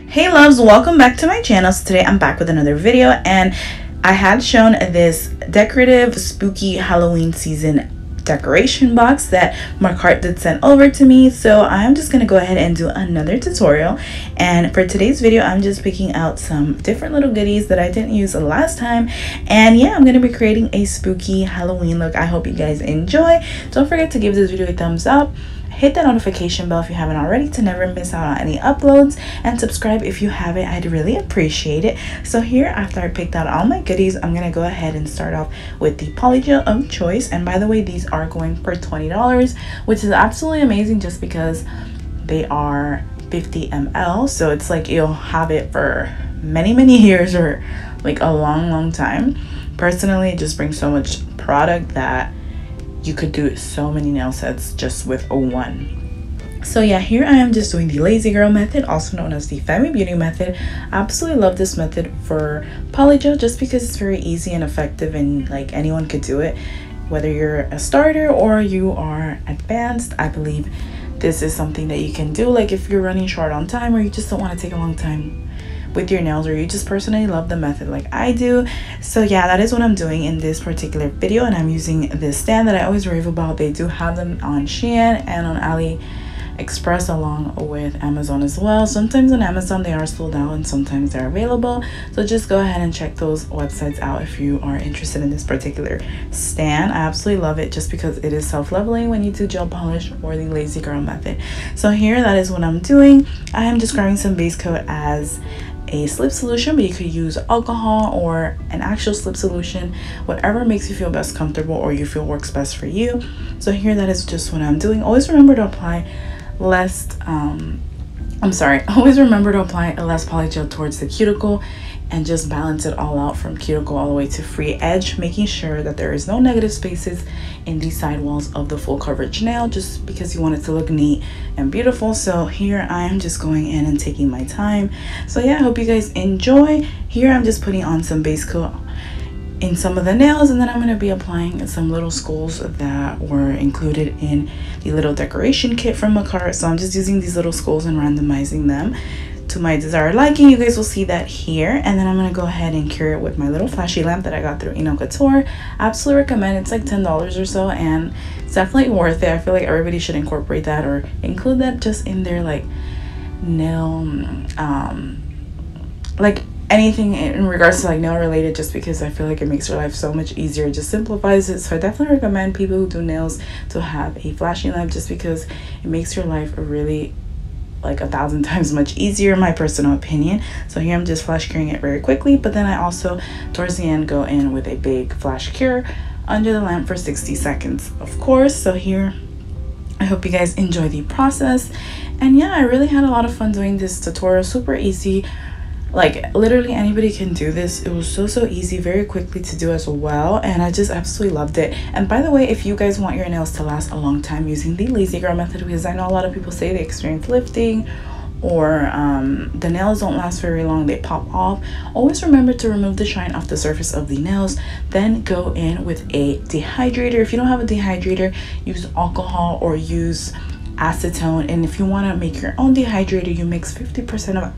Hey loves, welcome back to my channel. So today I'm back with another video, and I had shown this decorative spooky Halloween season decoration box that Makartt did send over to me. So I'm just gonna go ahead and do another tutorial, and for today's video I'm just picking out some different little goodies that I didn't use the last time. And yeah, I'm gonna be creating a spooky Halloween look. I hope you guys enjoy. Don't forget to give this video a thumbs up, hit that notification bell if you haven't already to never miss out on any uploads, and subscribe if you haven't. I'd really appreciate it. So here, after I picked out all my goodies, I'm gonna go ahead and start off with the Polygel of choice. And by the way, these are going for $20, which is absolutely amazing just because they are 50 ml, so it's like you'll have it for many years, or like a long time. Personally, it just brings so much product that you could do so many nail sets just with one. So yeah, here I am just doing the lazy girl method, also known as the Femi Beauty Method. I absolutely love this method for polygel just because it's very easy and effective, and like anyone could do it, whether you're a starter or you are advanced. I believe this is something that you can do, like if you're running short on time, or you just don't want to take a long time with your nails, or you just personally love the method like I do. So yeah, that is what I'm doing in this particular video, and I'm using this stand that I always rave about. They do have them on Shein and on AliExpress, along with Amazon as well. Sometimes on Amazon they are sold out and sometimes they're available, so just go ahead and check those websites out if you are interested in this particular stand. I absolutely love it just because it is self-leveling when you do gel polish or the lazy girl method. So here, that is what I'm doing. I am describing some base coat as a slip solution, but you could use alcohol or an actual slip solution, whatever makes you feel best comfortable or you feel works best for you. So here, that is just what I'm doing. Always remember to apply always remember to apply a less polygel towards the cuticle and just balance it all out from cuticle all the way to free edge, making sure that there is no negative spaces in the side walls of the full coverage nail, just because you want it to look neat and beautiful. So here I am just going in and taking my time. So yeah, I hope you guys enjoy. Here I'm just putting on some base coat in some of the nails, and then I'm going to be applying some little skulls that were included in the little decoration kit from Makartt. So I'm just using these little skulls and randomizing them to my desired liking. You guys will see that here. And then I'm going to go ahead and cure it with my little flashy lamp that I got through Couture. Absolutely recommend. It's like $10 or so, and it's definitely worth it. I feel like everybody should incorporate that or include that just in their like nail like anything in regards to like nail related, just because I feel like it makes your life so much easier. It just simplifies it. So I definitely recommend people who do nails to have a flashing lamp, just because it makes your life really like 1,000 times much easier, in my personal opinion. So here I'm just flash curing it very quickly, but then I also towards the end go in with a big flash cure under the lamp for 60 seconds, of course. So here, I hope you guys enjoy the process. And yeah, I really had a lot of fun doing this tutorial. Super easy, like literally anybody can do this. It was so easy, very quickly to do as well, and I just absolutely loved it. And by the way, if you guys want your nails to last a long time using the lazy girl method, because I know a lot of people say they experience lifting or the nails don't last very long, they pop off, always remember to remove the shine off the surface of the nails, then go in with a dehydrator. If you don't have a dehydrator, use alcohol or use acetone. And if you want to make your own dehydrator, you mix 50% of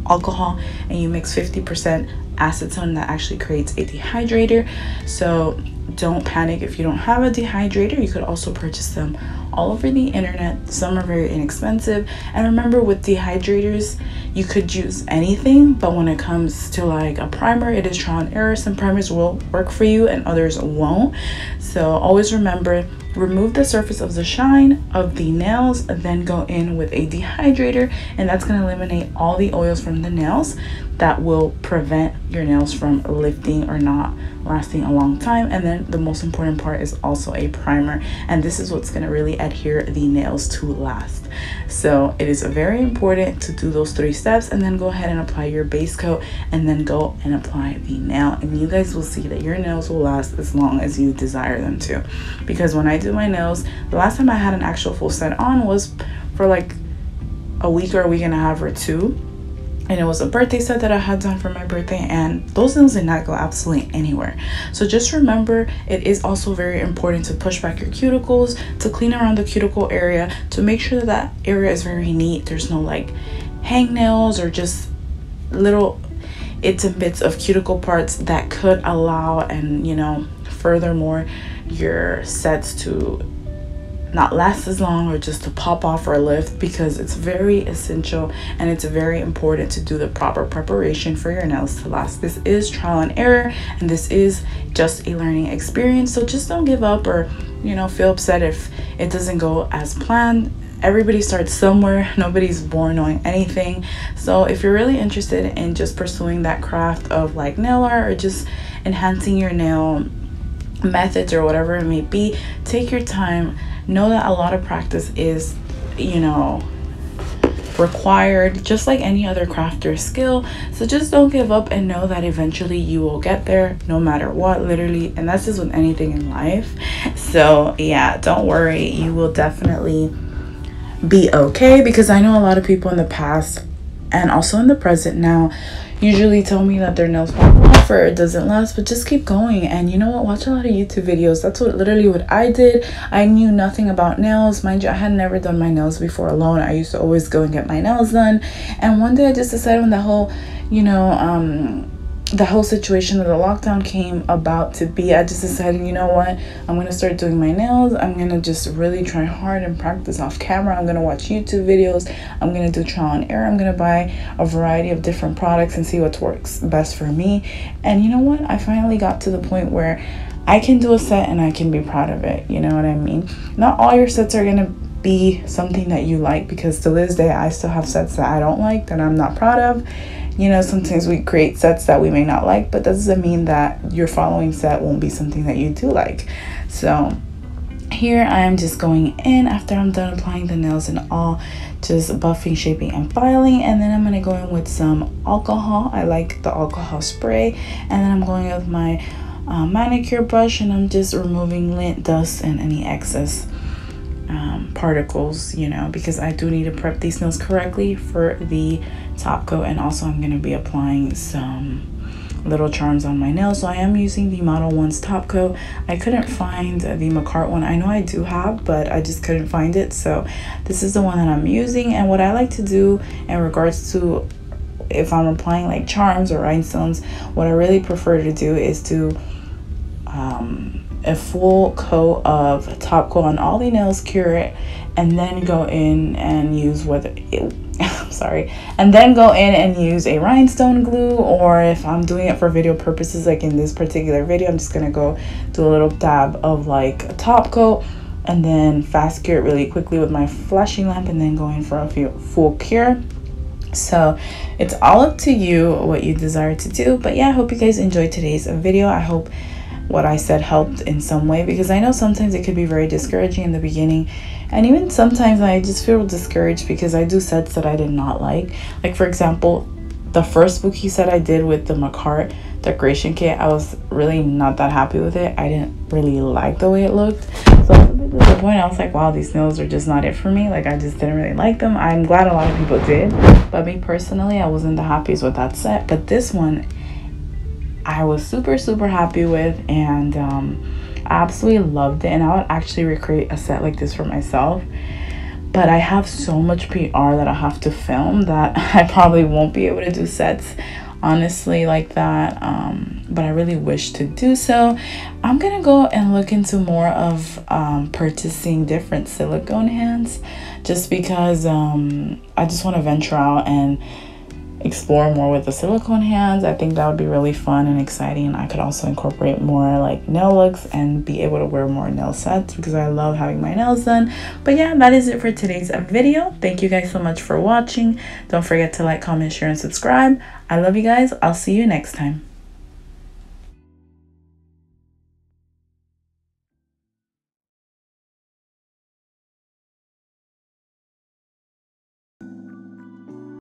alcohol and you mix 50% acetone. That actually creates a dehydrator. So don't panic if you don't have a dehydrator. You could also purchase them all over the internet. Some are very inexpensive. And remember, with dehydrators you could use anything, but when it comes to like a primer, it is trial and error. Some primers will work for you and others won't. So always remember, remove the surface of the shine of the nails, then go in with a dehydrator, and that's going to eliminate all the oils from the nails that will prevent your nails from lifting or not lasting a long time. And then the most important part is also a primer, and this is what's going to really adhere the nails to last. So it is very important to do those 3 steps, and then go ahead and apply your base coat, and then go and apply the nail, and you guys will see that your nails will last as long as you desire them to. Because when I do my nails, the last time I had an actual full set on was for like a week or a week and a half or 2, and it was a birthday set that I had done for my birthday, and those nails did not go absolutely anywhere. So just remember, it is also very important to push back your cuticles, to clean around the cuticle area, to make sure that that area is very neat. There's no like hangnails or just little its and bits of cuticle parts that could allow and, you know, furthermore your sets to not last as long or just to pop off or lift, because it's very essential and it's very important to do the proper preparation for your nails to last. This is trial and error, and this is just a learning experience, so just don't give up or, you know, feel upset if it doesn't go as planned. Everybody starts somewhere. Nobody's born knowing anything. So if you're really interested in just pursuing that craft of like nail art or just enhancing your nail methods or whatever it may be, take your time. Know that a lot of practice is, you know, required, just like any other craft or skill. So just don't give up and know that eventually you will get there no matter what, literally. And that's just with anything in life. So yeah, don't worry, you will definitely be okay, because I know a lot of people in the past and also in the present now usually tell me that their nails pop off or it doesn't last, but just keep going. And you know what, watch a lot of YouTube videos. That's literally what I did. I knew nothing about nails, mind you. I had never done my nails before alone. I used to always go and get my nails done, and one day I just decided, when the whole, you know, the whole situation of the lockdown came about to be, I just decided, you know what, I'm going to start doing my nails. I'm going to just really try hard and practice off camera. I'm going to watch YouTube videos. I'm going to do trial and error. I'm going to buy a variety of different products and see what works best for me. And you know what, I finally got to the point where I can do a set and I can be proud of it. You know what I mean? Not all your sets are going to be something that you like, because to this day I still have sets that I don't like, that I'm not proud of. You know, sometimes we create sets that we may not like, but that doesn't mean that your following set won't be something that you do like. So here I am just going in after I'm done applying the nails and all, just buffing, shaping, and filing. And then I'm going to go in with some alcohol. I like the alcohol spray. And then I'm going with my manicure brush, and I'm just removing lint, dust, and any excess particles, you know, because I do need to prep these nails correctly for the top coat. And also I'm going to be applying some little charms on my nails. So I am using the Model 1's top coat. I couldn't find the Makartt one. I know I do have, but I just couldn't find it. So this is the one that I'm using. And what I like to do in regards to if I'm applying like charms or rhinestones, what I really prefer to do is do a full coat of top coat on all the nails, cure it, and then go in and use and then go in and use a rhinestone glue. Or if I'm doing it for video purposes, like in this particular video, I'm just gonna go do a little dab of like a top coat and then fast cure it really quickly with my flashing lamp, and then go in for a full cure. So it's all up to you what you desire to do. But yeah, I hope you guys enjoyed today's video. I hope what I said helped in some way, because I know sometimes it could be very discouraging in the beginning, and even sometimes I just feel discouraged because I do sets that I did not like. Like for example, the first spooky set I did with the Makartt decoration kit, I was really not that happy with it. I didn't really like the way it looked, so I was a bit disappointed. I was like, wow, these nails are just not it for me. Like, I just didn't really like them. I'm glad a lot of people did, but me personally, I wasn't the happiest with that set. But this one I was super happy with, and I absolutely loved it. And I would actually recreate a set like this for myself, but I have so much PR that I have to film that I probably won't be able to do sets honestly like that, but I really wish to do so. I'm gonna go and look into more of purchasing different silicone hands, just because I just want to venture out and explore more with the silicone hands. I think that would be really fun and exciting. I could also incorporate more like nail looks and be able to wear more nail sets, because I love having my nails done. But yeah, that is it for today's video. Thank you guys so much for watching. Don't forget to like, comment, share, and subscribe. I love you guys. I'll see you next time.